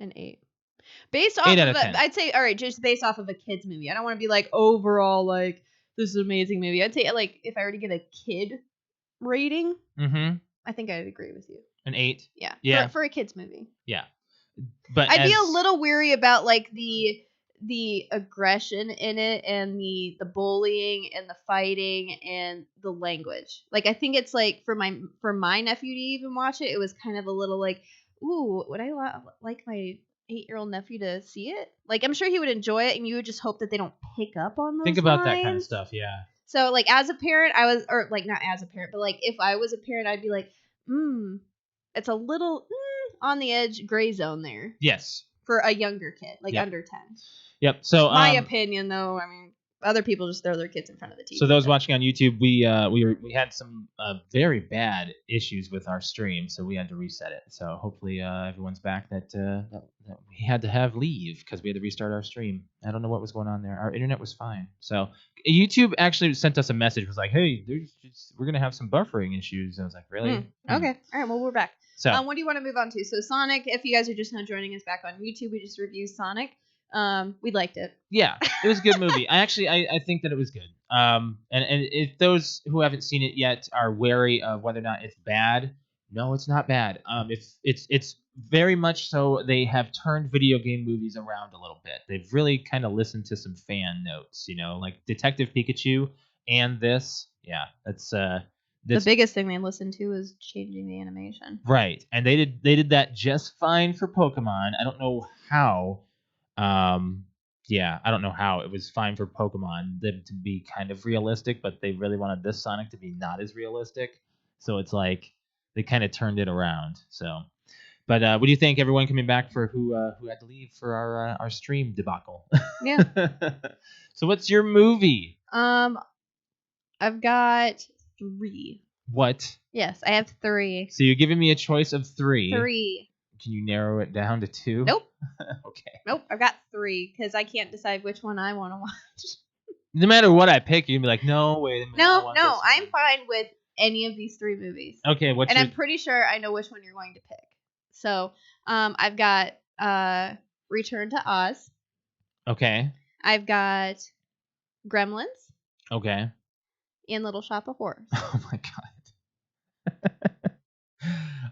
An 8. Based off 8 of out of 10. I'd say, all right, just based off of a kid's movie. I don't want to be like overall like this is an amazing movie. I'd say like if I were to give a kid rating, I think I'd agree with you. An 8. Yeah. Yeah. For a kid's movie. Yeah. But I'd be a little weary about like the aggression in it and the bullying and the fighting and the language. Like I think it's like for my nephew to even watch it, it was kind of a little like, ooh, would I like my 8-year-old nephew to see it? Like I'm sure he would enjoy it, and you would just hope that they don't pick up on those. Think about that kind of stuff, yeah. So like as a parent, or like not as a parent, but like if I was a parent, I'd be like, it's a little on the edge gray zone there. Yes. For a younger kid, like under 10. Yep. So my opinion, though, I mean, other people just throw their kids in front of the TV. So those watching on YouTube, we had some very bad issues with our stream, so we had to reset it. So hopefully everyone's back. That we had to have leave because we had to restart our stream. I don't know what was going on there. Our internet was fine. So YouTube actually sent us a message. Was like, hey, we're gonna have some buffering issues. And I was like, really? Okay. All right. Well, we're back. So what do you want to move on to? So Sonic. If you guys are just now joining us back on YouTube, we just reviewed Sonic. We liked it. Yeah, it was a good movie. I think that it was good. And if those who haven't seen it yet are wary of whether or not it's bad, no, it's not bad. It's very much so. They have turned video game movies around a little bit. They've really kind of listened to some fan notes, like Detective Pikachu and this. Yeah, that's the biggest thing they listened to is changing the animation. Right, and they did that just fine for Pokemon. I don't know how. I don't know how it was fine for Pokemon them to be kind of realistic, but they really wanted this Sonic to be not as realistic. So it's like they kind of turned it around. So, but what do you think? Everyone coming back for who had to leave for our stream debacle? Yeah. So what's your movie? I've got 3. What? Yes, I have 3. So you're giving me a choice of 3. 3. Can you narrow it down to 2? Nope. Okay. Nope, I've got 3 because I can't decide which one I want to watch. No matter what I pick, you're gonna be like, no, wait a minute. No, I'm fine with any of these 3 movies. Okay, I'm pretty sure I know which one you're going to pick. So, I've got Return to Oz. Okay. I've got Gremlins. Okay. And Little Shop of Horrors. Oh my god.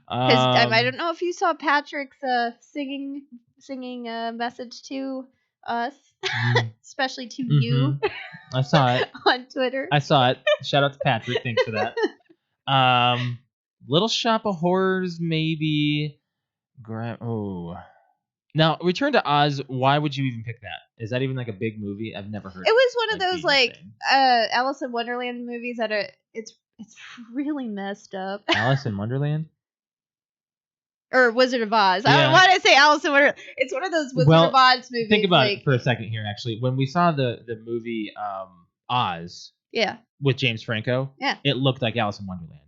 Because I don't know if you saw Patrick's singing message to us, especially to you. I saw it on Twitter. I saw it. Shout out to Patrick. Thanks for that. Little Shop of Horrors, maybe. Now, Return to Oz. Why would you even pick that? Is that even like a big movie? I've never heard. It was one of those like Alice in Wonderland movies that it's really messed up. Alice in Wonderland? Or Wizard of Oz. Yeah. Why did I say Alice in Wonderland? It's one of those Wizard of Oz movies. Think about it for a second here, actually. When we saw the movie Oz with James Franco, it looked like Alice in Wonderland.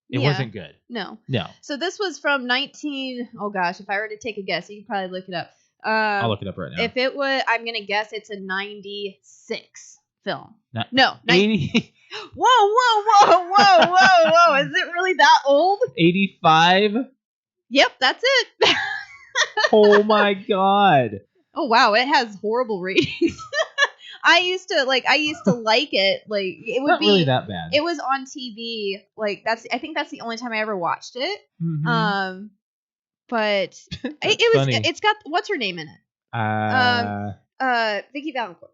It wasn't good. No. No. So this was from oh gosh, if I were to take a guess, you could probably look it up. I'll look it up right now. If it would, I'm going to guess it's a 96 film. No. 80. Whoa. Is it really that old? 85? Yep, that's it. Oh my god. Oh wow, it has horrible ratings. I used to like it. Like it would not be really that bad. It was on TV. Like I think that's the only time I ever watched it. Mm-hmm. But it's got what's her name in it? Vicky Valancourt.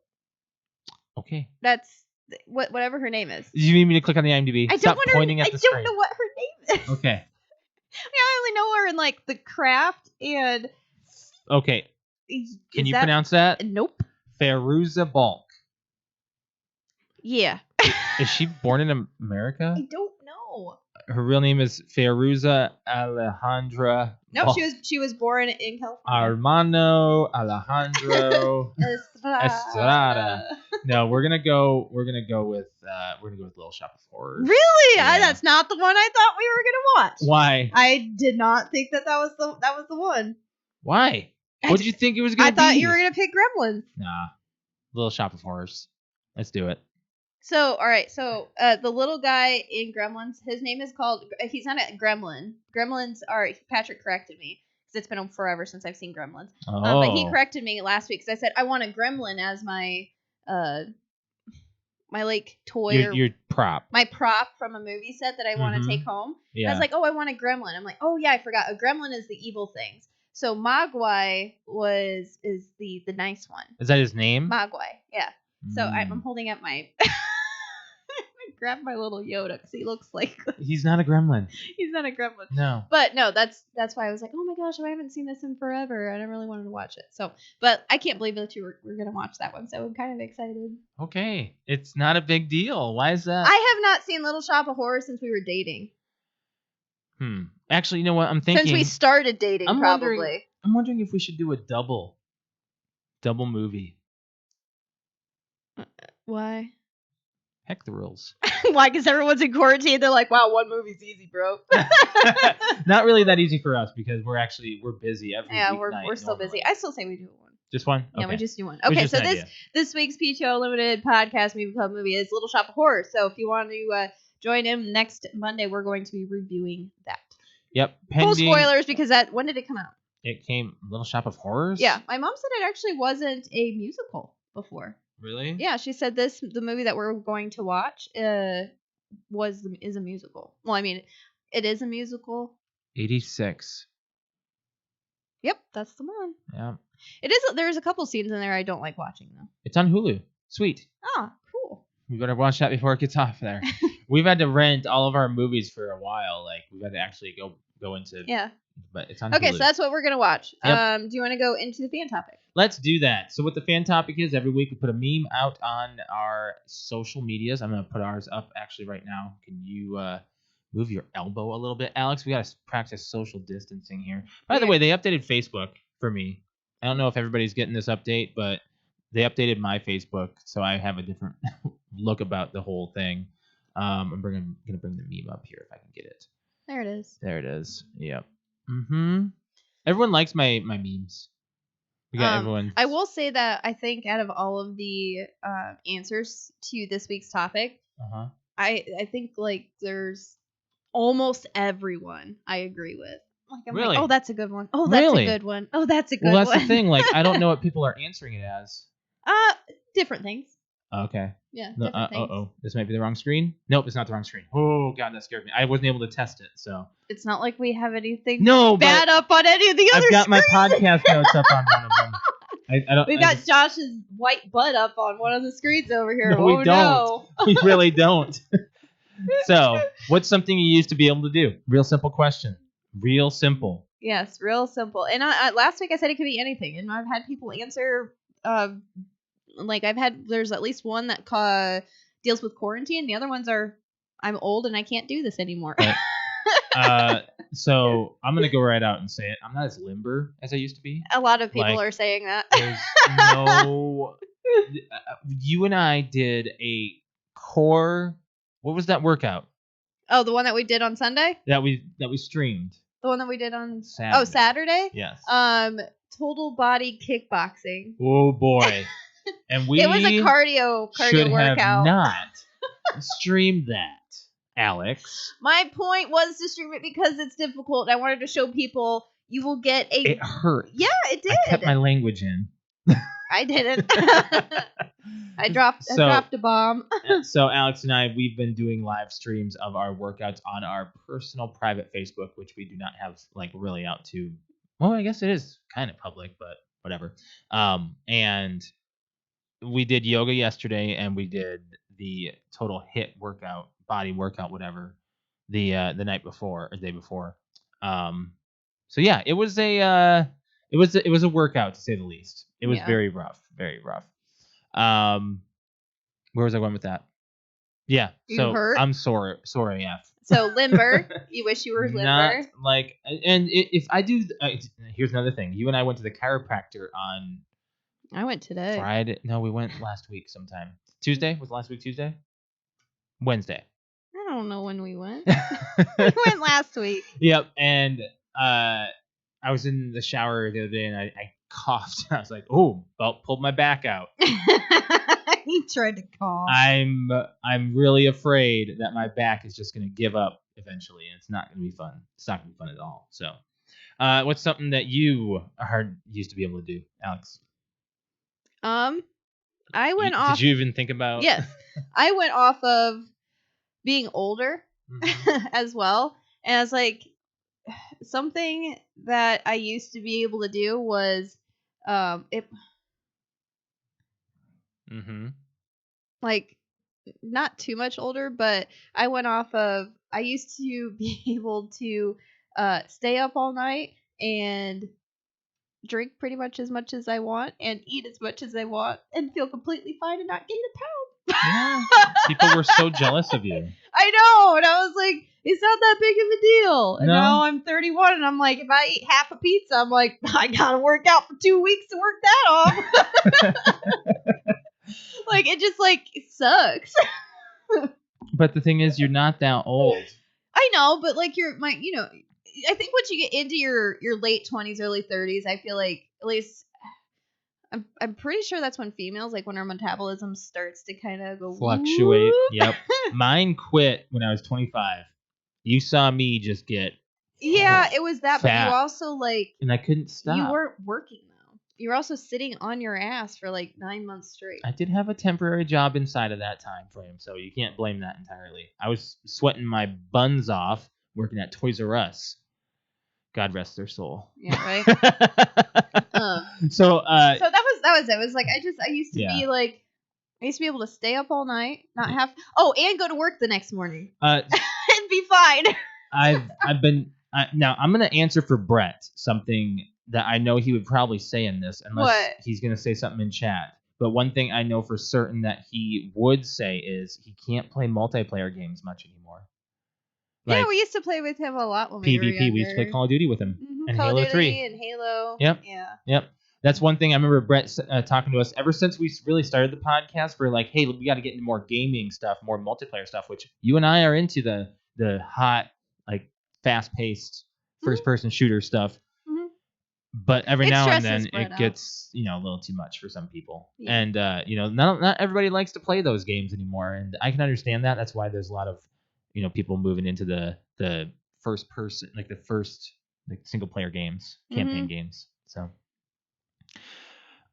Okay. That's whatever her name is. You need me to click on the IMDb? Stop pointing at the screen. I don't know what her name is. Okay. I only know her in like The Craft and. Okay. Can you pronounce that? Nope. Fairuza Balk. Yeah. Is she born in America? I don't know. Her real name is Fairuza Alejandra. No, she was born in California. Armando Alejandro Estrada. No, we're gonna go with Little Shop of Horrors. Really? Yeah. That's not the one I thought we were gonna watch. Why? I did not think that was the one. Why? What did you think it was gonna be? I thought you were gonna pick Gremlins. Nah, Little Shop of Horrors. Let's do it. So, all right. So, the little guy in Gremlins, his name is he's not a gremlin. Gremlins are, Patrick corrected me. it's been forever since I've seen Gremlins. Oh. But he corrected me last week because I said I want a gremlin as my my like toy your prop. My prop from a movie set that I want to take home. Yeah. And I was like, oh, I want a gremlin. I'm like, oh yeah, I forgot. A gremlin is the evil things. So Mogwai is the nice one. Is that his name? Mogwai, yeah. So I'm holding up my I grabbed my little Yoda because he looks like he's not a gremlin. He's not a gremlin. No. But no, that's why I was like, oh my gosh, I haven't seen this in forever, and I really wanted to watch it. So, but I can't believe that we're gonna watch that one. So I'm kind of excited. Okay, it's not a big deal. Why is that? I have not seen Little Shop of Horrors since we were dating. Actually, you know what? I'm thinking since we started dating. I'm wondering if we should do a double movie. Why? Heck the rules. Why? Because everyone's in quarantine. They're like, wow, one movie's easy, bro. Not really that easy for us because we're busy every week. Yeah, we're still busy. I still say we do one. Just one? Okay. Yeah, we just do one. Okay, so this week's PTO Unlimited podcast movie club movie is Little Shop of Horrors. So if you want to join in next Monday, we're going to be reviewing that. Yep. Full spoilers because when did it come out? It came Little Shop of Horrors? Yeah, my mom said it actually wasn't a musical before. Really? Yeah, she said the movie that we're going to watch is a musical. Well, I mean, it is a musical. 86. Yep, that's the one. Yeah. It is. There's a couple scenes in there I don't like watching though. It's on Hulu. Sweet. Ah, cool. We better watch that before it gets off there. We've had to rent all of our movies for a while. Like we've had to actually go into. Yeah. But it's on Okay, Hulu. so that's what we're gonna watch. Yep. Do you want to go into the fan topic? Let's do that. So what the fan topic is, every week we put a meme out on our social medias. I'm going to put ours up actually right now. Can you move your elbow a little bit, Alex? We got to practice social distancing here. By the way, they updated Facebook for me. I don't know if everybody's getting this update, but they updated my Facebook, so I have a different look about the whole thing. I'm going to bring the meme up here if I can get it. There it is. There it is. Yep. Everyone likes my memes. We got everyone. I will say that I think out of all of the answers to this week's topic, I think like there's almost everyone I agree with. Like I'm really? Like, oh, that's a good one. Oh, that's a good one. Oh, that's a good one. Well, that's the thing. Like, I don't know what people are answering it as. Different things. Okay. Yeah. This might be the wrong screen. Nope, it's not the wrong screen. Oh God, that scared me. I wasn't able to test it, so. It's not like we have anything bad up on any of the other screens. I've got my podcast notes up on one of them. We've got Josh's white butt up on one of the screens over here. No, we don't. No. We really don't. So, what's something you used to be able to do? Real simple question. Real simple. Yes, real simple. And last week I said it could be anything, and I've had people answer. There's at least one that deals with quarantine. The other ones are, I'm old and I can't do this anymore. So I'm gonna go right out and say it. I'm not as limber as I used to be. A lot of people are saying that. There's no. You and I did a core. What was that workout? Oh, the one that we did on Sunday. That we streamed. The one that we did on Saturday. Oh, Saturday. Yes. Total body kickboxing. Oh boy. And it was a cardio should workout. Have not streamed that, Alex. My point was to stream it because it's difficult. I wanted to show people you will get a. It hurt. Yeah, it did. I kept my language in. I didn't. I dropped a bomb. So Alex and I, we've been doing live streams of our workouts on our personal private Facebook, which we do not have like really out to. Well, I guess it is kind of public, but whatever. And we did yoga yesterday, and we did the total hit workout, body workout, whatever, the night before or the day before. So yeah, it was a workout to say the least. It was very rough, very rough. Where was I going with that? Yeah, so hurt? I'm sore AF. So limber. You wish you were limber. Not like, and if I do, here's another thing. You and I went to the chiropractor on. I went today. Friday? No, we went last week sometime. Tuesday? Was last week Tuesday? Wednesday. I don't know when we went. We went last week. Yep, and I was in the shower the other day, and I coughed. I was like, "Oh, pulled my back out." He tried to cough. I'm really afraid that my back is just going to give up eventually, and it's not going to be fun. It's not going to be fun at all. So, What's something that you used to be able to do, Alex? I went off. Did you even think about? Yes, I went off of being older as well, and I was like, something that I used to be able to do was, it like not too much older, but I went off of. I used to be able to stay up all night and drink pretty much as I want and eat as much as I want and feel completely fine and not gain a pound. Yeah. People were so jealous of you. I know, and I was like, it's not that big of a deal. And No. now I'm 31, and I'm like, if I eat half a pizza, I'm like, I gotta work out for 2 weeks to work that off. Like, it just like sucks. But the thing is, you're not that old. I know, but like I think once you get into your late 20s, early 30s, I feel like at least I'm pretty sure that's when females, like when our metabolism starts to kind of go fluctuate. whoop. Yep. Mine quit when I was 25. You saw me just get Yeah, it was that, fat. but you also like, and I couldn't stop. You weren't working though. You were also sitting on your ass for like 9 months straight. I did have a temporary job inside of that time frame, so you can't blame that entirely. I was sweating my buns off working at Toys R Us. God rest their soul. Yeah, right. So that was it. It was like I used to be like, I used to be able to stay up all night, not have and go to work the next morning and be fine. I've been now I'm gonna answer for Brett something that I know he would probably say in this unless he's gonna say something in chat. But one thing I know for certain that he would say is he can't play multiplayer games much anymore. Like, yeah, we used to play with him a lot when we PvP. were younger. We used to play Call of Duty with him and Call Halo of Duty 3 and Halo. Yep. Yeah. Yep. That's one thing I remember Brett talking to us ever since we really started the podcast. We're like, hey, we got to get into more gaming stuff, more multiplayer stuff, which you and I are into the hot, like fast-paced first-person shooter stuff. But every now and then it gets, a little too much for some people. Yeah. And, not everybody likes to play those games anymore. And I can understand that. That's why there's a lot of, people moving into the first person, like the first single player games, campaign games. So,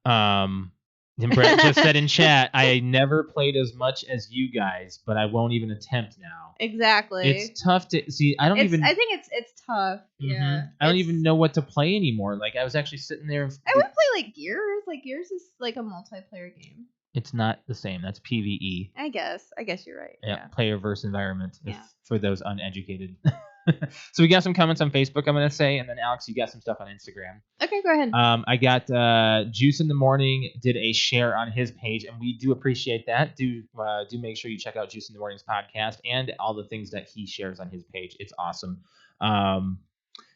and Brett just said in chat, I never played as much as you guys, but I won't even attempt now. Exactly. It's tough to see. I think it's tough. Yeah. I don't even know what to play anymore. Like I was actually sitting there. I would play like Gears. Like Gears is like a multiplayer game. It's not the same. That's PvE. I guess you're right. Yeah. Player versus environment. For those uneducated. So we got some comments on Facebook, I'm going to say, and then Alex, you got some stuff on Instagram. Okay, go ahead. I got Juice in the Morning did a share on his page, and we do appreciate that. Do make sure you check out Juice in the Morning's podcast and all the things that he shares on his page. It's awesome.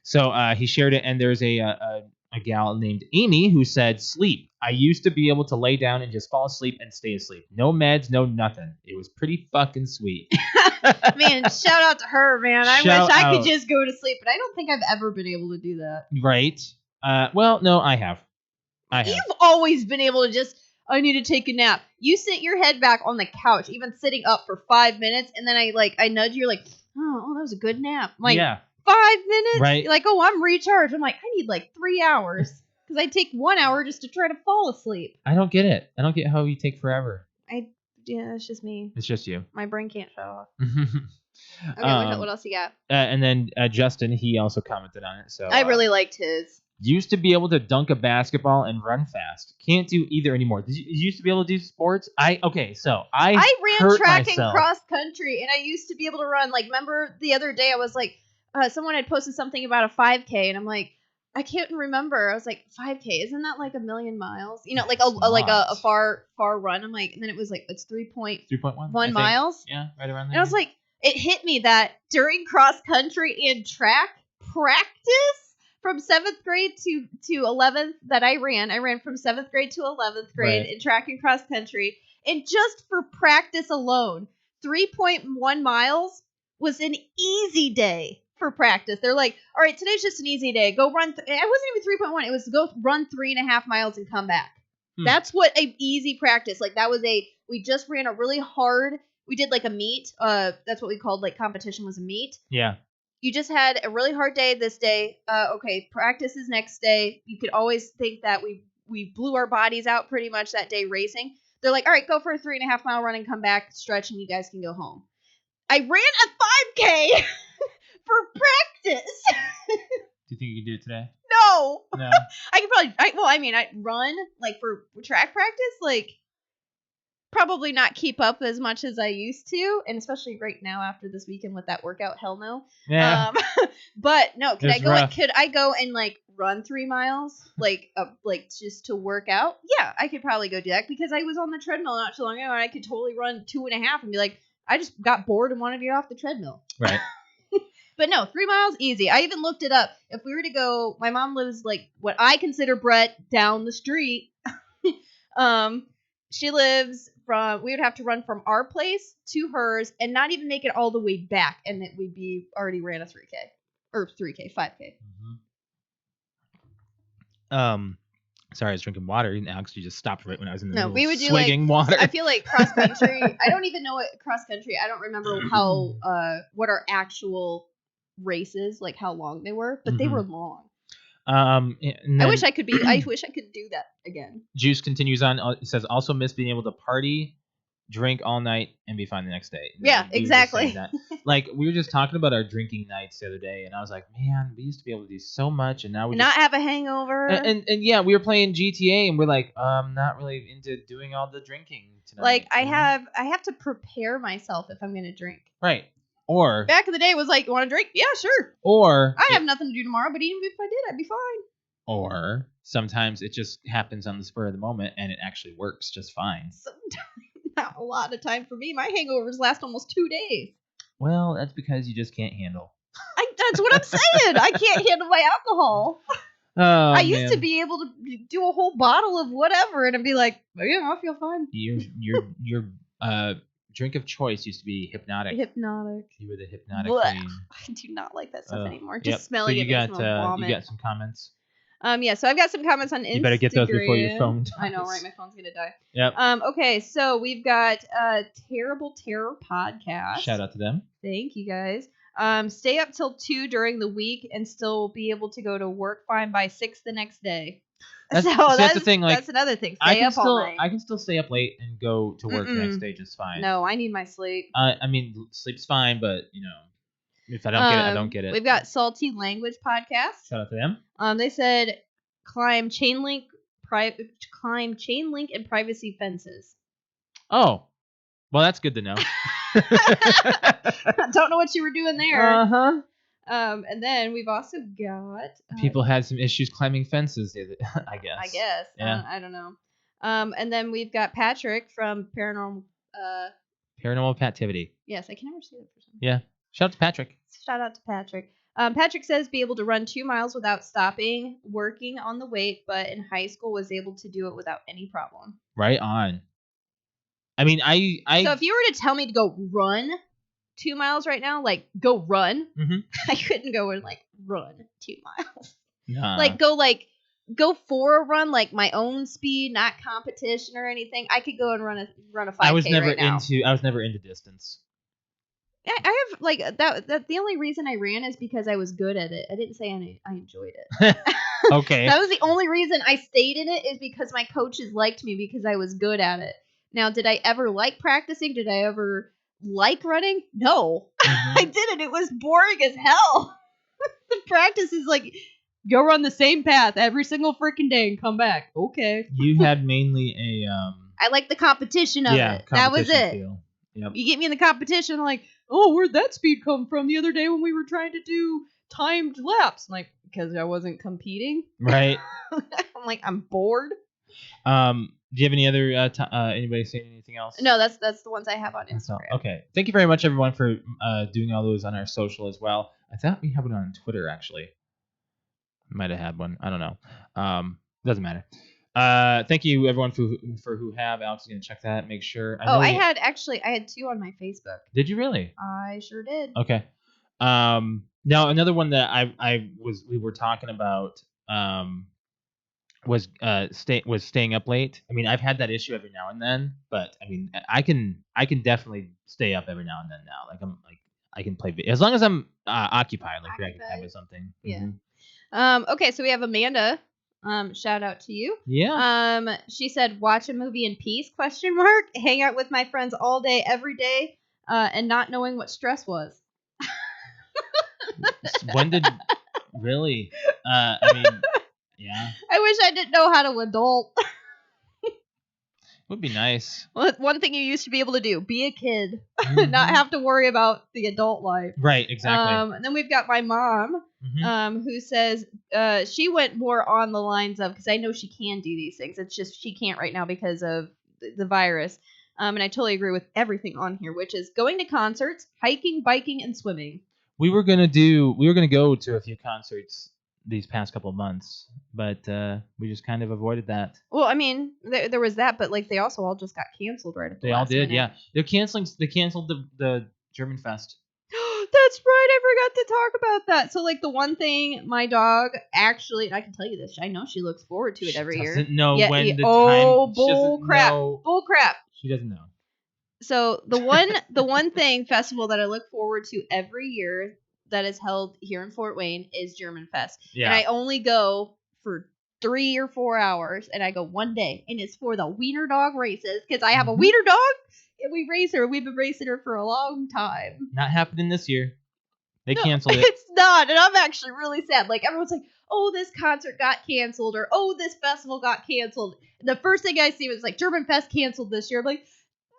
So he shared it, and there's a gal named Amy who said, sleep. I used to be able to lay down and just fall asleep and stay asleep. No meds, no nothing. It was pretty fucking sweet. Man, shout out to her, man. I wish I could just go to sleep, but I don't think I've ever been able to do that. Right. Well, no, I have. You've always been able to just, I need to take a nap. You sit your head back on the couch, even sitting up for 5 minutes, and then I nudge you, you're like, oh, that was a good nap. I'm like, yeah. 5 minutes? Right. You're like, oh, I'm recharged. I'm like, I need like 3 hours. Because I take 1 hour just to try to fall asleep. I don't get it. I don't get how you take forever. Yeah, it's just me. It's just you. My brain can't shut off. Okay, what else you got? And then Justin, he also commented on it. So I really liked his. Used to be able to dunk a basketball and run fast. Can't do either anymore. Did you used to be able to do sports? I ran track and cross country, and I used to be able to run. Like, remember the other day I was like, someone had posted something about a 5K, and I'm like, I can't remember. I was like, 5K, isn't that like 1,000,000 miles? Like a far run. I'm like, and then it was like, it's 3.1 miles. Yeah, right around there. And I was like, it hit me that during cross country and track practice from 7th grade to 11th that I ran from 7th grade to 11th grade in track and cross country. And just for practice alone, 3.1 miles was an easy day for practice. They're like, all right, today's just an easy day. Go run. I wasn't even 3.1. It was go run 3.5 miles and come back. That's what a easy practice. Like that was we just ran a really hard, we did like a meet. That's what we called like competition was a meet. Yeah. you just had a really hard day this day. Okay, practice is next day. You could always think that we blew our bodies out pretty much that day racing. They're like, all right, go for a 3.5 mile run and come back, stretch, and you guys can go home. I ran a 5K for practice. Do you think you can do it today? No. No. I could probably, I'd run, like, for track practice, like, probably not keep up as much as I used to, and especially right now after this weekend with that workout, hell no. Yeah. But no, could It's I go and like run 3 miles, like just to work out? Yeah, I could probably go do that because I was on the treadmill not too long ago, and I could totally run 2.5 and be like, I just got bored and wanted to get off the treadmill. Right. But no, 3 miles, easy. I even looked it up. If we were to go, my mom lives like what I consider Brett down the street. She lives we would have to run from our place to hers and not even make it all the way back, and it would be already ran a 3K or 3K, 5K. Sorry, I was drinking water now because you just stopped right when I was in the middle we would of do swigging water. I feel like cross country. I don't even know what cross country. I don't remember how what our actual races, like how long they were, but they were long. I wish I could do that again. Juice continues on. It says also miss being able to party, drink all night, and be fine the next day. Yeah, exactly. Like we were just talking about our drinking nights the other day, and I was like, man, we used to be able to do so much, and now we not have a hangover. And yeah, we were playing GTA, and we're like, not really into doing all the drinking tonight. Like I have to prepare myself if I'm gonna drink. Right. Or back in the day, it was like, you want to drink? Yeah, sure. Or I have nothing to do tomorrow, but even if I did, I'd be fine. Or sometimes it just happens on the spur of the moment, and it actually works just fine. Sometimes, not a lot of time for me. My hangovers last almost 2 days. Well, that's because you just can't handle. That's what I'm saying. I can't handle my alcohol. Oh, I used to be able to do a whole bottle of whatever, and I'd be like, oh, yeah, I feel fine. Your drink of choice used to be hypnotic. Hypnotic. You were the hypnotic queen. I do not like that stuff anymore. Just yep. smelling so it makes me vomit. You got some comments? Yeah, so I've got some comments on Instagram. You better get those before your phone dies. I know, right? My phone's gonna die. Yep. Okay, so we've got Terrible Terror Podcast. Shout out to them. Thank you guys. Stay up till 2 during the week and still be able to go to work fine by 6 the next day. That's the thing. Like, that's another thing. Stay up all night. I can still stay up late and go to work the next day just fine. No, I need my sleep. I mean, sleep's fine, but you know, if I don't get it, I don't get it. We've got Salty Language Podcast. Shout out to them. They said climb chain link and privacy fences. Oh, well, that's good to know. I don't know what you were doing there. And then we've also got people had some issues climbing fences. I guess. Yeah. I don't know. And then we've got Patrick from Paranormal Pativity. Yes, I can never say that for some reason. Yeah. Shout out to Patrick. Patrick says be able to run 2 miles without stopping, working on the weight, but in high school was able to do it without any problem. Right on. I mean, I So if you were to tell me to go run 2 miles right now, like go run, I couldn't go and like run 2 miles. Nah. Like go for a run, like my own speed, not competition or anything. I could go and run a 5K I was never right now. I was never into distance. I have like that. The only reason I ran is because I was good at it. I didn't say I enjoyed it. Okay. That was the only reason I stayed in it, is because my coaches liked me because I was good at it. Now, did I ever like practicing? Did I ever like running? No, I didn't. It was boring as hell. The practice is like, go run the same path every single freaking day and come back. Okay. You had mainly a I like the competition of it. That was it. Feel. Yep. You get me in the competition, I'm like, oh, where'd that speed come from the other day when we were trying to do timed laps? I'm like, because I wasn't competing. Right. I'm like, I'm bored. Do you have any other anybody saying anything else? No, that's the ones I have on Instagram. Okay. Thank you very much, everyone, for doing all those on our social as well. I thought we had one on Twitter, actually. Might have had one. I don't know. Doesn't matter. Thank you, everyone, for who have. Alex is going to check that, make sure. I had 2 on my Facebook. Did you really? I sure did. Okay. Now, another one that we were talking about was staying up late. I mean, I've had that issue every now and then, but I mean, I can definitely stay up every now and then now. Like I can play as long as I'm occupied, like preoccupied with something. Yeah. Mm-hmm. Okay, so we have Amanda. Shout out to you. Yeah. She said, "Watch a movie in peace? ? Hang out with my friends all day, every day, and not knowing what stress was." When did really? I mean, yeah. I wish I didn't know how to adult. Would be nice. Well, one thing you used to be able to do: be a kid, not have to worry about the adult life. Right, exactly. And then we've got my mom, who says she went more on the lines of, because I know she can do these things. It's just she can't right now because of the virus. And I totally agree with everything on here, which is going to concerts, hiking, biking, and swimming. We were gonna go to a few concerts these past couple of months, but we just kind of avoided that. Well, I mean, there was that, but like they also all just got canceled right at the last minute. Yeah. They canceled the German Fest. That's right, I forgot to talk about that. So like the one thing my dog actually, and I can tell you this, I know she looks forward to it every year. Doesn't know when the time. time. Bull crap. She doesn't know. So the one thing festival that I look forward to every year that is held here in Fort Wayne is German Fest. Yeah. And I only go for 3 or 4 hours, and I go one day, and it's for the wiener dog races, because I have a wiener dog, and we race her. We've been racing her for a long time. Not happening this year. They canceled it. It's not, and I'm actually really sad. Like, everyone's like, oh, this concert got canceled, or oh, this festival got canceled. And the first thing I see was like, German Fest canceled this year. I'm like,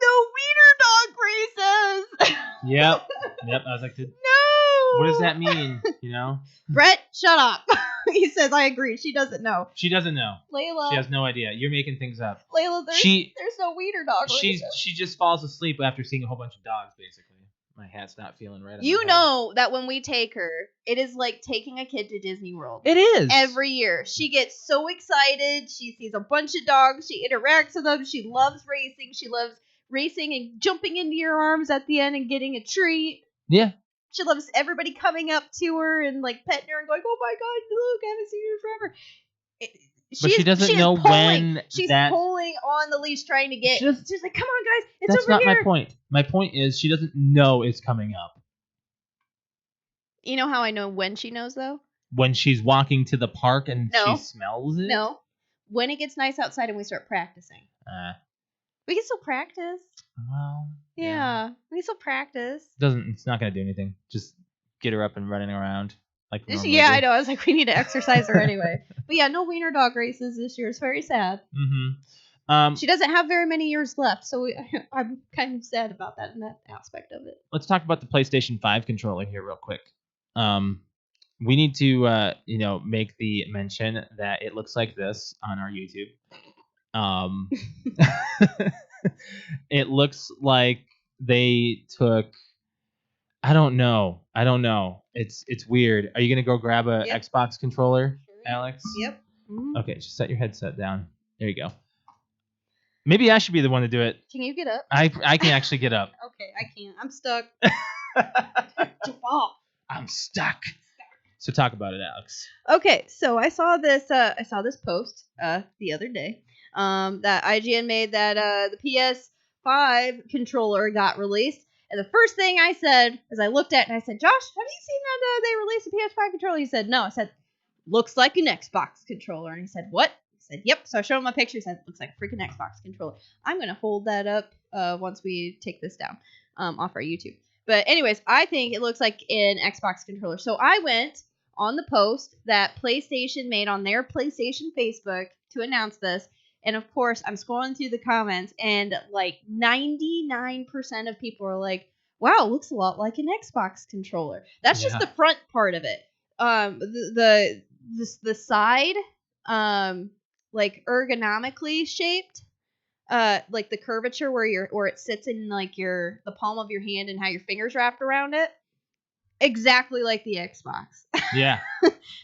no wiener dog races. Yep. I was like, no. What does that mean? You know? Brett, shut up. He says, I agree. She doesn't know. She doesn't know. Layla. She has no idea. You're making things up. Layla, there's no wiener dog races. She just falls asleep after seeing a whole bunch of dogs, basically. My hat's not feeling right. You know that when we take her, it is like taking a kid to Disney World. It is. Every year. She gets so excited. She sees a bunch of dogs. She interacts with them. She loves racing. She loves racing and jumping into your arms at the end and getting a treat. Yeah. She loves everybody coming up to her and like petting her and going, oh my God, look, I haven't seen her forever. But she doesn't know when she's pulling on the leash trying to get. She's like, come on, guys, it's over here. That's not my point. My point is she doesn't know it's coming up. You know how I know when she knows, though? When she's walking to the park and she smells it? No. When it gets nice outside and we start practicing. We can still practice. Well, yeah. We can still practice. It's not going to do anything. Just get her up and running around. Like yeah, I know. I was like, we need to exercise her anyway. But yeah, no wiener dog races this year. It's very sad. She doesn't have very many years left, so I'm kind of sad about that in that aspect of it. Let's talk about the PlayStation 5 controller here real quick. We need to make the mention that it looks like this on our YouTube. It looks like they took. I don't know. It's weird. Are you gonna go grab a Xbox controller, Alex? Yep. Mm-hmm. Okay, just set your headset down. There you go. Maybe I should be the one to do it. Can you get up? I can actually get up. Okay, I can't. I'm stuck. I'm stuck. So talk about it, Alex. Okay, so I saw this post the other day that IGN made that the PS5 controller got released. And the first thing I said is I looked at it and I said, Josh, have you seen that they released a PS5 controller? He said, no. I said, looks like an Xbox controller. And he said, what? I said, yep. So I showed him a picture. He said, looks like a freaking Xbox controller. I'm going to hold that up once we take this down off our YouTube. But anyways, I think it looks like an Xbox controller. So I went on the post that PlayStation made on their PlayStation Facebook to announce this. And of course, I'm scrolling through the comments, and like 99% of people are like, wow, it looks a lot like an Xbox controller. That's just the front part of it. The side, like ergonomically shaped, like the curvature where it sits in like the palm of your hand and how your fingers wrapped around it. Exactly like the Xbox. Yeah.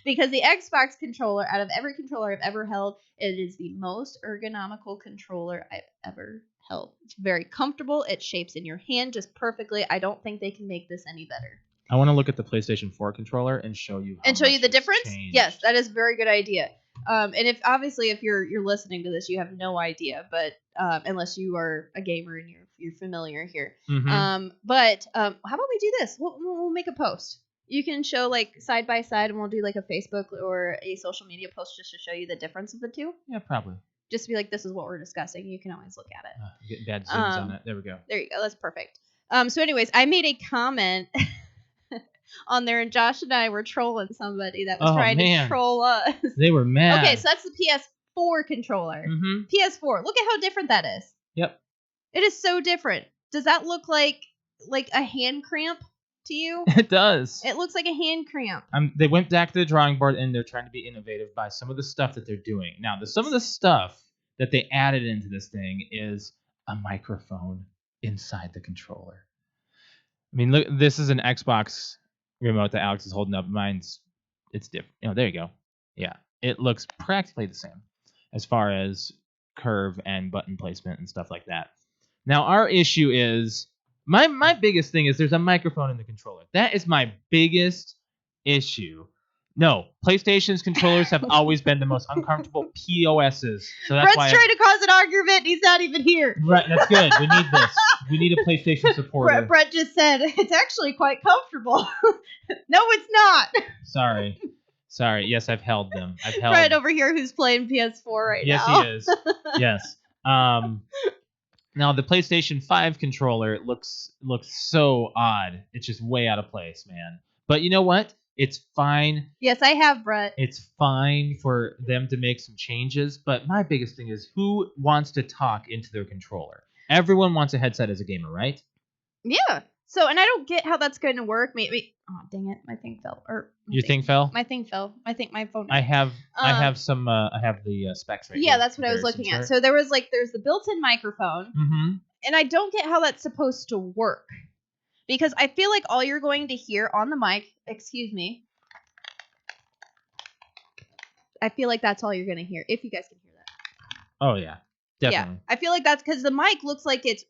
Because the Xbox controller, out of every controller I've ever held, it is the most ergonomical controller I've ever held. It's very comfortable. It shapes in your hand just perfectly. I don't think they can make this any better. I want to look at the PlayStation 4 controller and show you the difference? Changed. Yes, that is a very good idea. And if you're listening to this, you have no idea, but unless you are a gamer and you're familiar here. Mhm. But how about we do this? We'll make a post. You can show like side by side, and we'll do like a Facebook or a social media post just to show you the difference of the two. Yeah, probably. Just to be like, this is what we're discussing. You can always look at it. I'm getting bad zooms on it. There we go. There you go. That's perfect. So anyways, I made a comment on there, and Josh and I were trolling somebody that was trying to troll us. They were mad. Okay, so that's the PS4 controller. Mhm. PS4. Look at how different that is. Yep. It is so different. Does that look like a hand cramp to you? It does. It looks like a hand cramp. They went back to the drawing board, and they're trying to be innovative by some of the stuff that they're doing. Now, some of the stuff that they added into this thing is a microphone inside the controller. I mean, look, this is an Xbox remote that Alex is holding up. It's different. There you go. Yeah, it looks practically the same as far as curve and button placement and stuff like that. Now, our issue is my biggest thing is there's a microphone in the controller. That is my biggest issue. No, PlayStation's controllers have always been the most uncomfortable POSs. So that's Brett's trying to cause an argument. He's not even here. Right, that's good. We need this. We need a PlayStation supporter. Brett just said it's actually quite comfortable. No, it's not. Sorry. Yes, I've held them. Brett over here who's playing PS4 right now. Yes, he is. Yes. Now the PlayStation 5 controller looks so odd. It's just way out of place, man. But you know what? It's fine. Yes, I have, Brett. It's fine for them to make some changes, but my biggest thing is who wants to talk into their controller? Everyone wants a headset as a gamer, right? Yeah. So, and I don't get how that's going to work. Maybe. Oh, dang it! My thing fell. Your thing fell? My thing fell. I think my phone. I have some. I have the specs right here. Yeah, that's what I was looking at. So there's the built-in microphone, and I don't get how that's supposed to work. Because I feel like all you're going to hear on the mic, excuse me, I feel like that's all you're going to hear, if you guys can hear that. Oh, yeah. Definitely. Yeah, I feel like that's because the mic looks like it's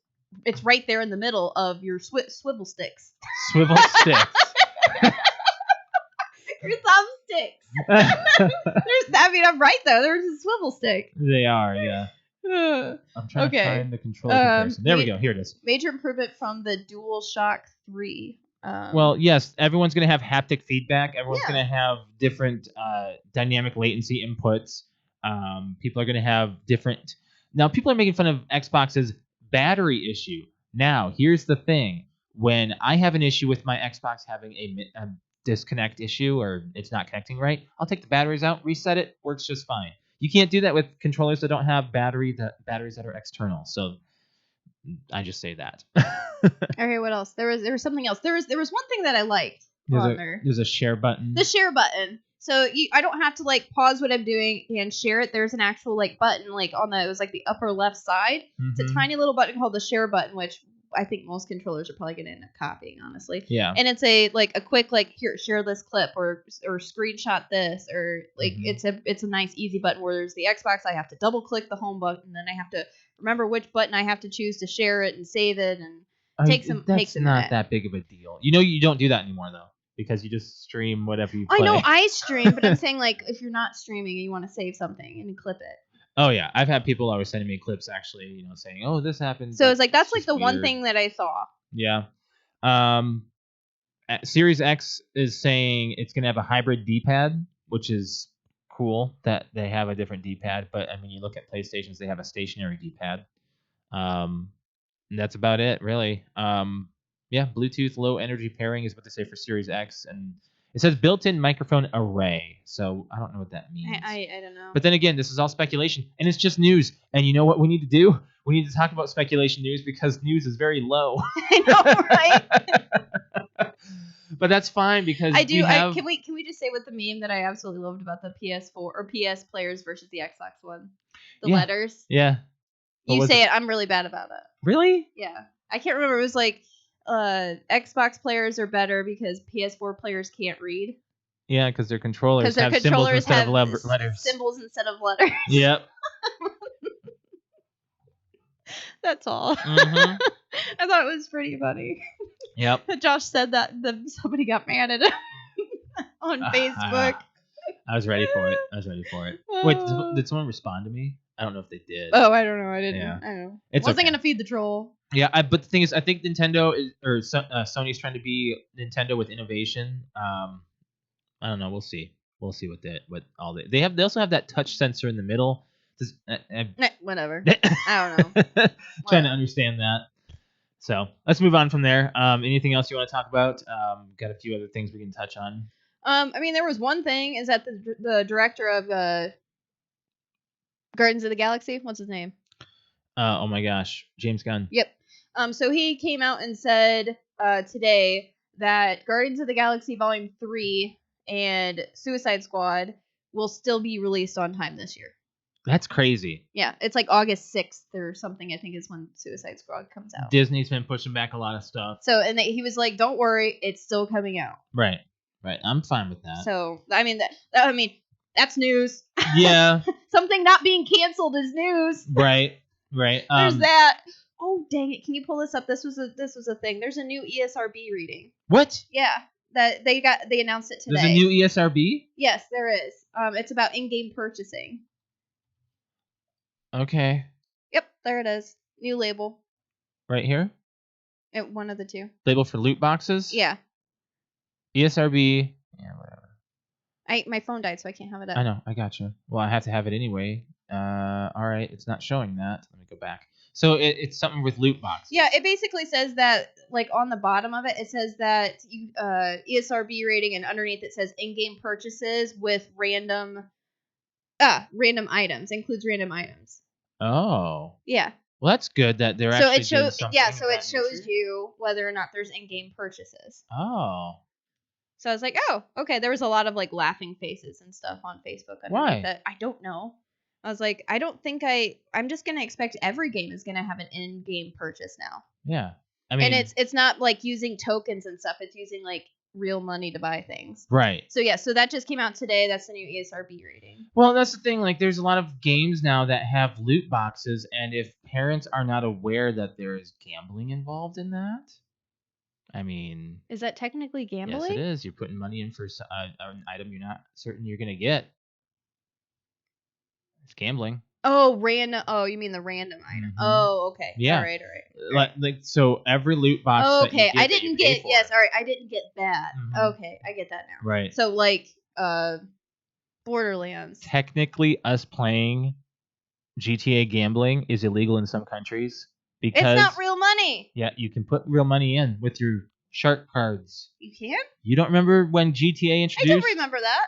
right there in the middle of your swivel sticks. Swivel sticks. Your thumbsticks. I'm right, though. There's a swivel stick. They are, yeah. I'm trying to find the controller comparison. There we go. Here it is. Major improvement from the DualShock 3. Well, yes, everyone's going to have haptic feedback. Everyone's going to have different dynamic latency inputs. People are going to have different... Now, people are making fun of Xbox's battery issue. Now, here's the thing. When I have an issue with my Xbox having a disconnect issue or it's not connecting right, I'll take the batteries out, reset it, works just fine. You can't do that with controllers that don't have batteries that are external. So I just say that. Okay, what else? There was something else. There was one thing that I liked on there. There's a share button. The share button. So I don't have to pause what I'm doing and share it. There's an actual button it was the upper left side. It's a tiny little button called the share button, which I think most controllers are probably going to end up copying, honestly. Yeah. And it's a quick here, share this clip or screenshot this or it's a nice easy button. Whereas the Xbox, I have to double click the home button, and then I have to remember which button I have to choose to share it and save it and That's not that big of a deal. You don't do that anymore though, because you just stream whatever you play. I know I stream, but I'm saying if you're not streaming and you want to save something and clip it. Oh yeah, I've had people always sending me clips actually, saying, "Oh, this happened." So it's that's the one thing that I saw. Yeah. Series X is saying it's gonna have a hybrid D-pad, which is cool that they have a different D-pad. But I mean, you look at PlayStations, they have a stationary D-pad. And that's about it, really. Yeah, Bluetooth low energy pairing is what they say for Series X, and it says built-in microphone array. So I don't know what that means. I don't know. But then again, this is all speculation, and it's just news. And you know what we need to do? We need to talk about speculation news because news is very low. I know, right? But that's fine because I do. Can we just say what the meme that I absolutely loved about the PS4 or PS players versus the Xbox one? The letters. Yeah. You say it. I'm really bad about it. Really? Yeah. I can't remember. It was Xbox players are better because PS4 players can't read. Yeah, because their controllers have symbols instead of letters. Symbols instead of letters. Yep. That's all. Mm-hmm. I thought it was pretty funny. Yep. Josh said that somebody got mad at him on Facebook. I was ready for it. Wait, did someone respond to me? I don't know if they did. Oh, I don't know. I didn't. Yeah. I don't know. It's Wasn't okay. gonna feed the troll. Yeah, but the thing is, I think Nintendo Sony's trying to be Nintendo with innovation. I don't know. We'll see. We'll see what all they have. They also have that touch sensor in the middle. Whatever. I don't know. Trying to understand that. So let's move on from there. Anything else you want to talk about? Got a few other things we can touch on. I mean, there was one thing is that the director of Guardians of the Galaxy, what's his name? Oh my gosh, James Gunn. Yep. So he came out and said today that Guardians of the Galaxy Volume 3 and Suicide Squad will still be released on time this year. That's crazy. Yeah, it's like August 6th or something, I think, is when Suicide Squad comes out. Disney's been pushing back a lot of stuff. So, and he was like, don't worry, it's still coming out. Right. I'm fine with that. So, I mean, that's news. Yeah. Something not being canceled is news. Right. There's that. Oh, dang it. Can you pull this up? This was a thing. There's a new ESRB reading. What? Yeah. That they announced it today. There's a new ESRB? Yes, there is. It's about in-game purchasing. Okay. Yep, there it is. New label. Right here? One of the two. Label for loot boxes? Yeah. ESRB. Yeah, whatever. My phone died, so I can't have it up. I know. I got you. Well, I have to have it anyway. All right. It's not showing that. Let me go back. So it's something with loot boxes. Yeah, it basically says that, like, on the bottom of it says that you ESRB rating, and underneath it says in-game purchases with random items. Includes random items. Oh. Yeah. Well, that's good that they're actually doing something. Yeah, so it shows you whether or not there's in-game purchases. Oh. So I was like, oh, okay. There was a lot of like laughing faces and stuff on Facebook. Why? That I don't know. I was like, I don't think I'm just gonna expect every game is gonna have an in-game purchase now. Yeah. I mean, and it's not like using tokens and stuff. It's using like real money to buy things. Right. So yeah, so that just came out today. That's the new ESRB rating. Well, that's the thing. Like, there's a lot of games now that have loot boxes, and if parents are not aware that there is gambling involved in that, I mean, is that technically gambling? Yes, it is. You're putting money in for an item you're not certain you're gonna get. It's gambling. Oh, random. Oh, you mean the random item? Mm-hmm. Oh, okay. Yeah. All right. Like so, every loot box. Oh, okay. That you I didn't get. Yes. All right. I didn't get that. Mm-hmm. Okay, I get that now. Right. So like, Borderlands. Technically, us playing GTA gambling is illegal in some countries because it's not real money. Yeah, you can put real money in with your shark cards. You can? You don't remember when GTA introduced? I don't remember that.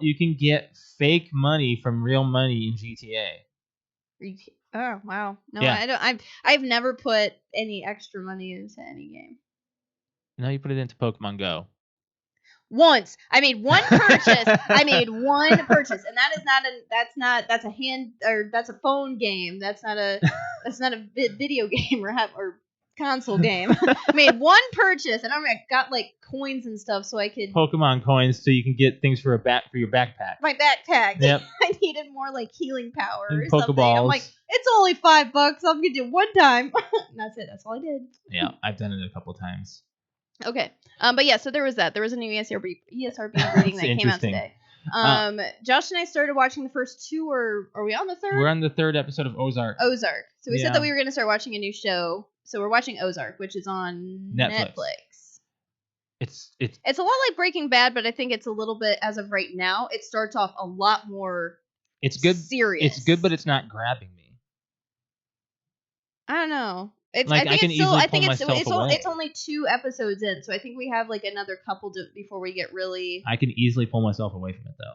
You can get fake money from real money in GTA. Oh wow! No, yeah. I don't. I've never put any extra money into any game. No, you put it into Pokemon Go. Once I made one purchase. And that is not that's a phone game. That's not a video game or console game. I made one purchase, and I got like coins and stuff so I could Pokemon coins so you can get things for your backpack. My backpack. Yep. I needed more like healing power and or something. Pokeballs. I'm like, it's only $5. I'm gonna do one time. And that's it. That's all I did. Yeah, I've done it a couple times. Okay. But yeah, so there was that. There was a new ESRB reading that came out today. Josh and I started watching the first two, or are we on the third? We're on the third episode of Ozark. So we said that we were going to start watching a new show. So we're watching Ozark, which is on Netflix. It's a lot like Breaking Bad, but I think it's a little bit, as of right now, it starts off a lot more it's good. Serious. It's good, but it's not grabbing me. I don't know. I think it's only 2 episodes in, so I think we have like another couple before we get really. I can easily pull myself away from it though.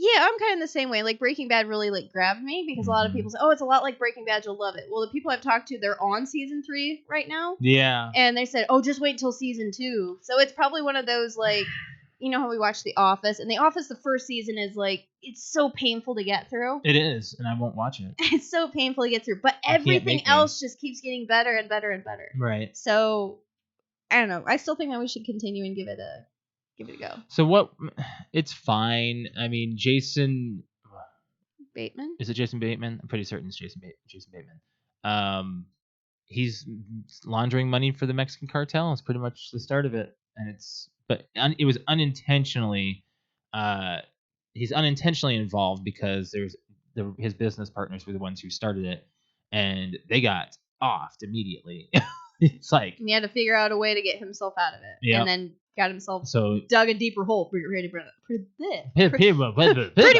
Yeah, I'm kind of the same way. Like Breaking Bad really like grabbed me because a lot of people say, "Oh, it's a lot like Breaking Bad, you'll love it." Well, the people I've talked to, they're on season 3 right now. Yeah. And they said, "Oh, just wait until season 2." So it's probably one of those like, you know how we watch The Office, and The Office, the first season is like it's so painful to get through. It is, and I won't watch it. It's so painful to get through, but everything else just keeps getting better and better and better. Right. So I don't know. I still think that we should continue and give it a go. So what? It's fine. I mean, Jason Bateman. Is it Jason Bateman? I'm pretty certain it's Jason Bateman. He's laundering money for the Mexican cartel. It's pretty much the start of it, and it was unintentionally. He's unintentionally involved because his business partners were the ones who started it, and they got offed immediately. It's like, And he had to figure out a way to get himself out of it, Yep. and then got himself so dug a deeper hole. Pretty pretty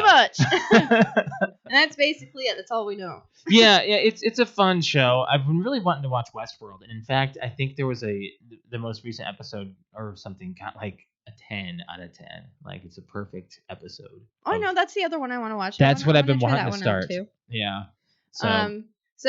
much. And that's basically it. That's all we know. yeah, it's a fun show. I've been really wanting to watch Westworld, and in fact, I think there was the most recent episode or something got like a 10 out of 10. Like, it's a perfect episode. Oh, no, that's the other one I want to watch. That's what I've been try wanting that to one start. out too. Yeah. So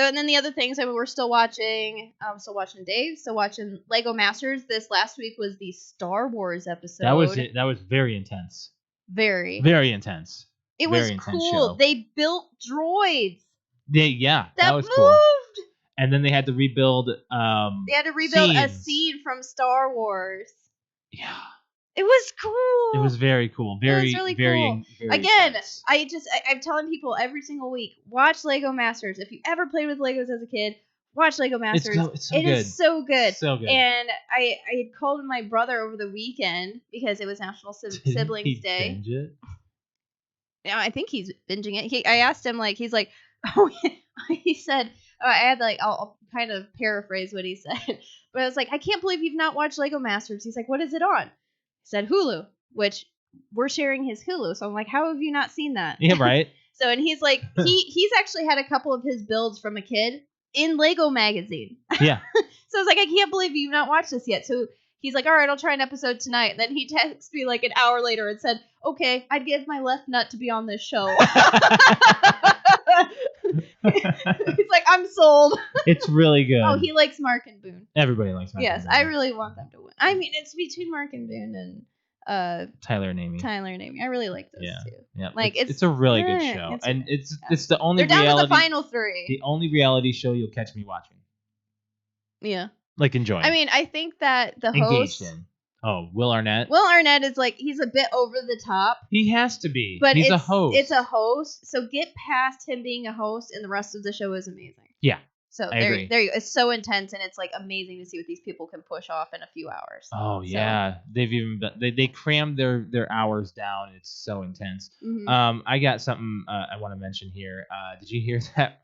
and then the other things, I mean, we're still watching. Still watching Dave. Still watching Lego Masters. This last week was the Star Wars episode. That was it. That was very intense. Very intense. It very was intense cool. show. They built droids. That was moved. cool. And then they had to rebuild. They had to rebuild a scenes. scene from Star Wars. Yeah. It was cool. It was very cool. Very, it was really very, cool. very Again, intense. I'm telling people every single week, watch Lego Masters. If you ever played with Legos as a kid, watch Lego Masters. It's so good. Is so good. So good. And I had called my brother over the weekend because it was National Siblings Day. Binge it? Yeah, I think he's binging it. I asked him, like, he's like, oh, he said, I had like, I'll kind of paraphrase what he said, but I was like, I can't believe you've not watched Lego Masters. He's like, what is it on? He said Hulu, which we're sharing his Hulu. So I'm like, how have you not seen that? Yeah, right. So, and he's like, he's actually had a couple of his builds from a kid in Lego magazine. Yeah. So I was like, I can't believe you've not watched this yet. So he's like, all right, I'll try an episode tonight. And then he texted me like an hour later and said, okay, I'd give my left nut to be on this show. He's like, I'm sold. It's really good. Oh, he likes Mark and Boone. Everybody likes Mark. Yes, and Boone. I really want them to win. I mean, it's between Mark and Boone and Tyler and Amy. I really like those two. Yeah, like it's a really good show, and it's the only they're down reality. to the final three. The only reality show you'll catch me watching. Yeah. Like, enjoying. I mean, I think that the Engaged host. in. Oh, Will Arnett. Will Arnett is like, he's a bit over the top. He has to be. But he's a host. It's a host, so get past him being a host, and the rest of the show is amazing. Yeah. So I agree. there you go. It's so intense, and it's like amazing to see what these people can push off in a few hours. Oh yeah, they've even they crammed their hours down. It's so intense. Mm-hmm. I got something I want to mention here. Did you hear that?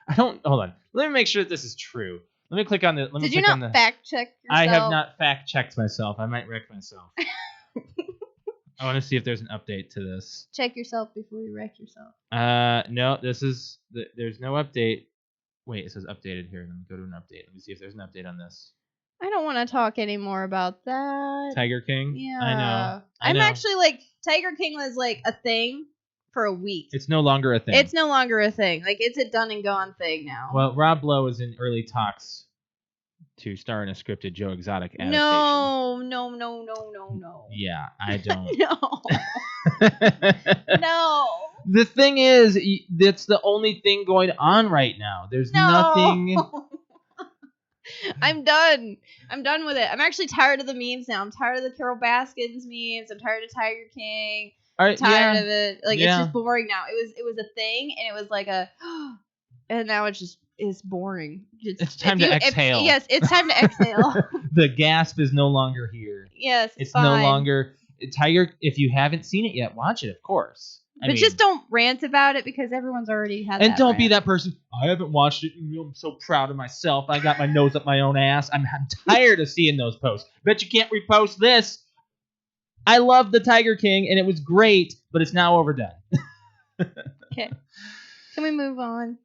Hold on. Let me make sure that this is true. Let me click on the. Did you not fact check yourself? I have not fact checked myself. I might wreck myself. I want to see if there's an update to this. Check yourself before you wreck yourself. No, there's no update. Wait, it says updated here. Let me go to an update. Let me see if there's an update on this. I don't want to talk anymore about that. Tiger King? Yeah. I know. I'm actually like, Tiger King was like a thing for a week. It's no longer a thing. It's no longer a thing. Like, it's a done and gone thing now. Well, Rob Lowe is in early talks to star in a scripted Joe Exotic adaptation. No. Yeah, I don't. No. No. The thing is, that's the only thing going on right now. There's nothing. I'm done. I'm done with it. I'm actually tired of the memes now. I'm tired of the Carol Baskins memes. I'm tired of Tiger King. I'm tired of it. Like, it's just boring now. It was a thing, and it was like a, and now it's boring. It's time to exhale. Yes, it's time to exhale. The gasp is no longer here. Yes, it's fine. no longer Tiger. If you haven't seen it yet, watch it, of course. But just don't rant about it, because everyone's already had that. And don't be that person. I haven't watched it, and I'm so proud of myself. I got my nose up my own ass. I'm tired of seeing those posts. Bet you can't repost this. I love the Tiger King, and it was great, but it's now overdone. Okay. Can we move on?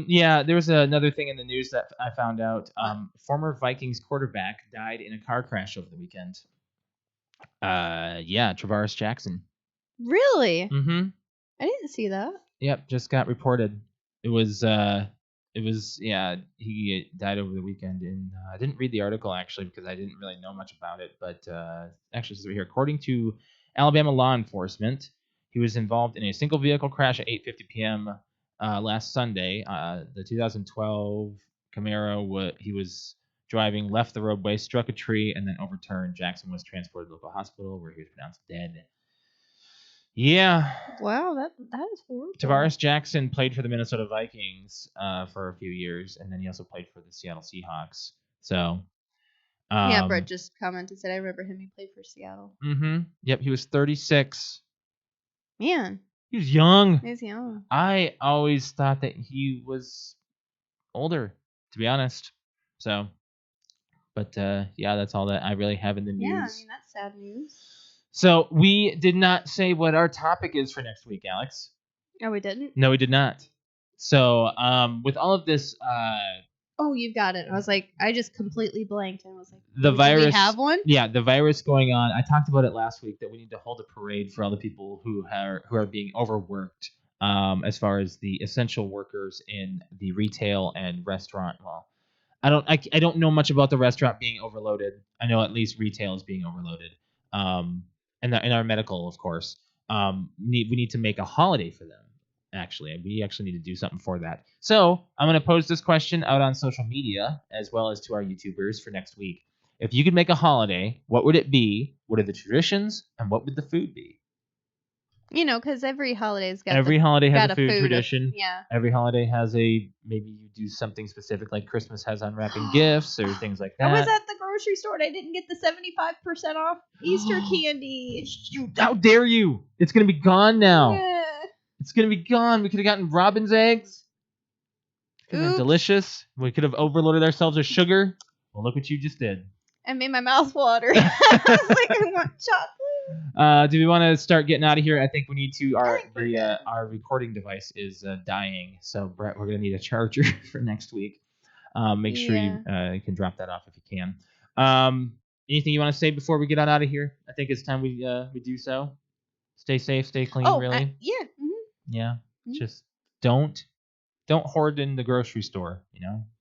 Yeah, there was another thing in the news that I found out. Former Vikings quarterback died in a car crash over the weekend. Yeah, Travaris Jackson. Really? Mm-hmm. I didn't see that. Yep, just got reported. It was yeah, he died over the weekend, and I didn't read the article actually because I didn't really know much about it, but actually it says right here, according to Alabama law enforcement, he was involved in a single vehicle crash at 8:50 p.m. Last Sunday. The 2012 Camaro he was driving left the roadway, struck a tree, and then overturned. Jackson was transported to a local hospital where he was pronounced dead. Yeah. Wow, that is horrible. Travaris Jackson played for the Minnesota Vikings for a few years, and then he also played for the Seattle Seahawks. So. Yeah, Brett just commented, said, I remember him. He played for Seattle. Mm-hmm. Yep, he was 36. Man. He was young. He's young. I always thought that he was older, to be honest. So, but yeah, that's all that I really have in the news. Yeah, I mean, that's sad news. So we did not say what our topic is for next week, Alex. Oh, we didn't? No, we did not. So with all of this, Oh, you've got it. I was like, I just completely blanked and was like, the virus. Do we have one? Yeah, the virus going on. I talked about it last week that we need to hold a parade for all the people who are being overworked. As far as the essential workers in the retail and restaurant. Well, I don't know much about the restaurant being overloaded. I know at least retail is being overloaded. And our medical, of course. We need to make a holiday for them. Actually, we actually need to do something for that. So I'm going to pose this question out on social media as well as to our YouTubers for next week. If you could make a holiday, what would it be? What are the traditions, and what would the food be? You know, because every holiday's got holiday has got a food food tradition. Yeah. Every holiday has maybe you do something specific, like Christmas has unwrapping gifts or things like that. I was at the grocery store and I didn't get the 75% off Easter candy. How dare you? It's going to be gone now. Yeah. It's going to be gone. We could have gotten robin's eggs. They're delicious. We could have overloaded ourselves with sugar. Well, look what you just did. I made my mouth water. I was like, I want chocolate. Do we want to start getting out of here? I think we need to. Our recording device is dying, so Brett, we're gonna need a charger for next week. Make sure you can drop that off if you can. Anything you want to say before we get on out of here? I think it's time we do so. Stay safe, stay clean. Really. Yeah. Mm-hmm. Yeah. Mm-hmm. Just don't hoard in the grocery store.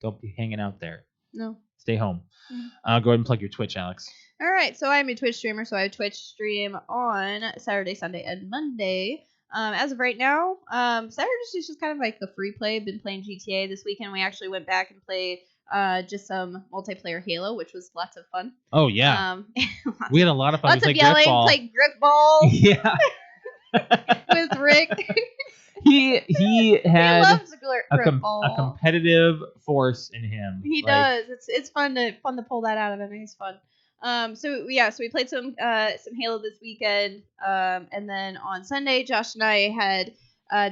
Don't be hanging out there. No. Stay home. Mm-hmm. Go ahead and plug your Twitch, Alex. All right, so I'm a Twitch streamer, so I Twitch stream on Saturday, Sunday, and Monday. As of right now, Saturday's just kind of like a free play. Been playing GTA this weekend. We actually went back and played just some multiplayer Halo, which was lots of fun. Oh yeah, we had a lot of fun. Lots of yelling, played grip ball. Yeah, with Rick. He had loves a competitive force in him. He does. It's fun to pull that out of him. He's fun. So we played some Halo this weekend. And then on Sunday, Josh and I had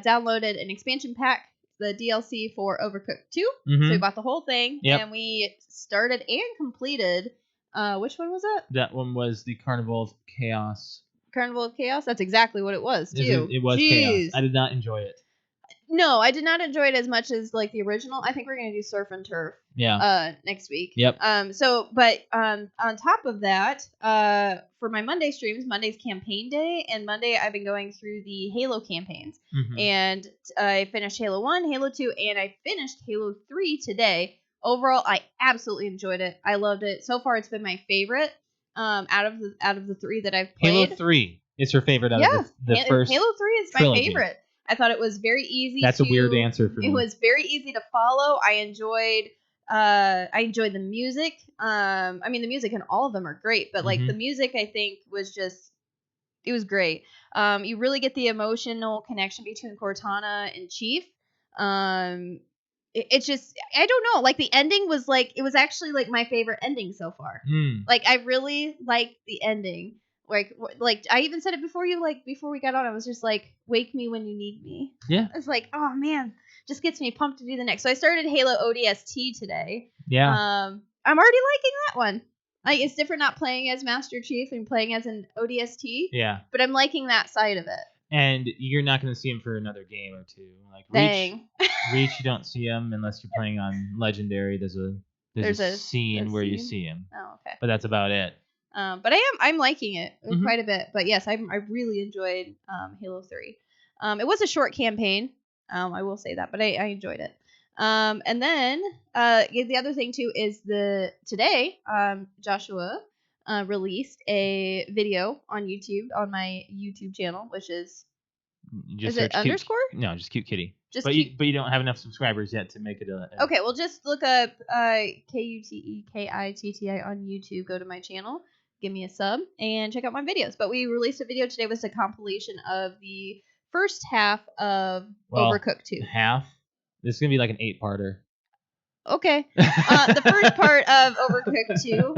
downloaded an expansion pack, the DLC for Overcooked 2. Mm-hmm. So we bought the whole thing, and we started and completed. Which one was it? That one was the Carnival of Chaos. Carnival of Chaos? That's exactly what it was, too. It was chaos. I did not enjoy it. No, I did not enjoy it as much as like the original. I think we're gonna do Surf and Turf. Yeah. Next week. Yep. On top of that, for my Monday streams, Monday's campaign day, and Monday I've been going through the Halo campaigns, and I finished Halo 1, Halo 2, and I finished Halo 3 today. Overall, I absolutely enjoyed it. I loved it. So far, it's been my favorite. Out of the three that I've played. Halo 3 is her favorite out of the first. Halo 3 is trilogy. My favorite. I thought it was very easy. That's a weird answer for me. It was very easy to follow. I enjoyed the music. I mean, the music in all of them are great, but like the music, I think it was great. You really get the emotional connection between Cortana and Chief. It's just, I don't know. Like the ending was it was actually like my favorite ending so far. Like I really liked the ending. Like I even said it before we got on. I was just like, wake me when you need me. Yeah. It's like, oh man, just gets me pumped to do the next. So I started Halo ODST today. Yeah. I'm already liking that one. Like it's different not playing as Master Chief and playing as an ODST. Yeah. But I'm liking that side of it. And you're not going to see him for another game or two. Like Dang. Reach, you don't see him unless you're playing on Legendary. There's a scene where you see him. Oh, okay. But that's about it. But I'm liking it quite a bit. But yes, I really enjoyed Halo 3. It was a short campaign. I will say that, but I enjoyed it. And then the other thing too is today Joshua released a video on YouTube on my YouTube channel, which is it underscore? No, just Cute Kitty. But you don't have enough subscribers yet to make it Okay, well just look up KUTEKITTI on YouTube. Go to my channel, give me a sub, and check out my videos. But we released a video today. It was a compilation of the first half of Overcooked 2. Half? This is gonna be like an 8-parter. Okay. The first part of Overcooked 2.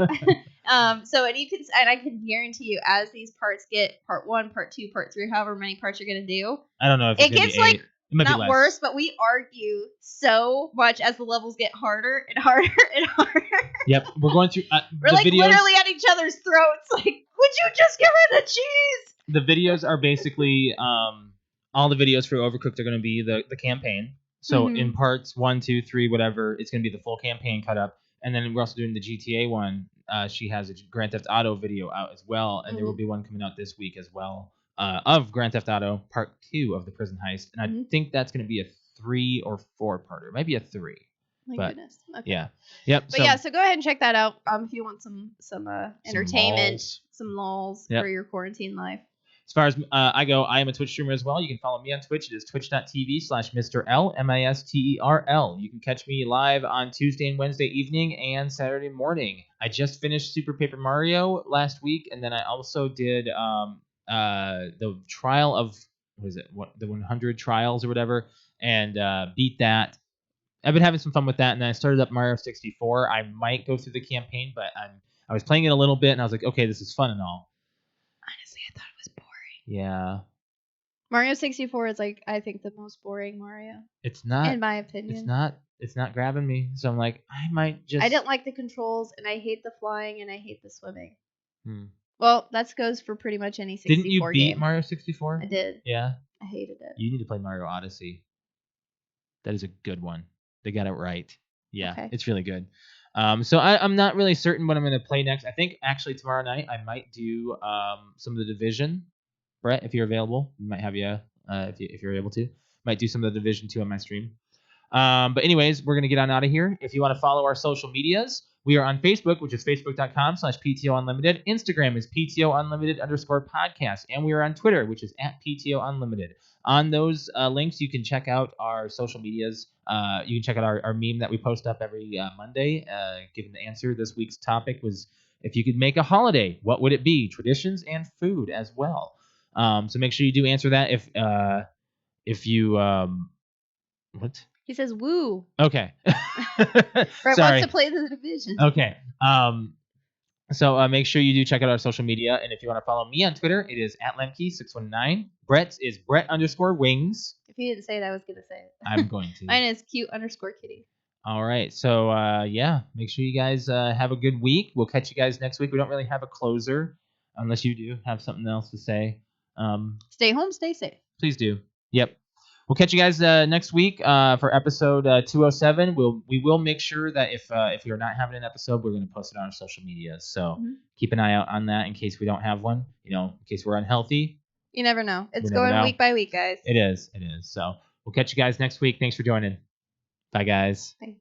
So and you can, and I can guarantee you, as these parts get part 1, part 2, part 3, however many parts you're gonna do, I don't know if it's it gonna gets be 8. like It might be not less. worse, but we argue so much as the levels get harder and harder and harder. Yep, we're going through We're the like videos. literally at each other's throats. Like, would you just get rid of the cheese? The videos are basically all the videos for Overcooked are going to be the campaign. So in parts 1, 2, 3, whatever, it's going to be the full campaign cut up. And then we're also doing the GTA one. She has a Grand Theft Auto video out as well, and there will be one coming out this week as well of Grand Theft Auto Part 2 of the prison heist. And I think that's going to be a 3 or 4-parter, maybe a 3. My goodness. Okay. Yeah. Yep. But yeah, so go ahead and check that out if you want some entertainment, some lulls Yep. for your quarantine life. As far as I go, I am a Twitch streamer as well. You can follow me on Twitch. It is twitch.tv/Mr. L, MISTERL. You can catch me live on Tuesday and Wednesday evening and Saturday morning. I just finished Super Paper Mario last week, and then I also did the trial of, the 100 trials or whatever, and beat that. I've been having some fun with that, and then I started up Mario 64. I might go through the campaign, but I was playing it a little bit, and I was like, okay, this is fun and all. Honestly, I thought it was boring. Yeah. Mario 64 is like, I think, the most boring Mario. It's not, in my opinion. It's not grabbing me. So I'm like, I might just. I didn't like the controls, and I hate the flying, and I hate the swimming. Well, that goes for pretty much any 64 game. Didn't you beat Mario 64? I did. Yeah. I hated it. You need to play Mario Odyssey. That is a good one. They got it right. Yeah, okay. It's really good. So I'm not really certain what I'm going to play next. I think actually tomorrow night I might do some of the Division. Brett, if you're available, we might have you if you're able to. Might do some of the Division 2 on my stream. But anyways, we're going to get on out of here. If you want to follow our social medias, we are on Facebook, which is facebook.com/PTOUnlimited. Instagram is PTOUnlimited_podcast. And we are on Twitter, which is @PTOUnlimited. On those links, you can check out our social medias. You can check out our meme that we post up every Monday. Given the answer, this week's topic was, if you could make a holiday, what would it be? Traditions and food as well. So make sure you do answer that. If you what? He says woo. Okay. Brett wants to play the Division. Okay. So make sure you do check out our social media. And if you want to follow me on Twitter, it is @Lemke619. Brett's is Brett_wings. If you didn't say it, I was going to say it. I'm going to. Mine is cute_kitty. All right. So, yeah, make sure you guys have a good week. We'll catch you guys next week. We don't really have a closer unless you do have something else to say. Stay home, stay safe. Please do. Yep. We'll catch you guys next week for episode 207. We will make sure that if we are not having an episode, we're going to post it on our social media. So keep an eye out on that in case we don't have one. In case we're unhealthy. You never know. It's going week by week, guys. It is. So we'll catch you guys next week. Thanks for joining. Bye, guys. Bye.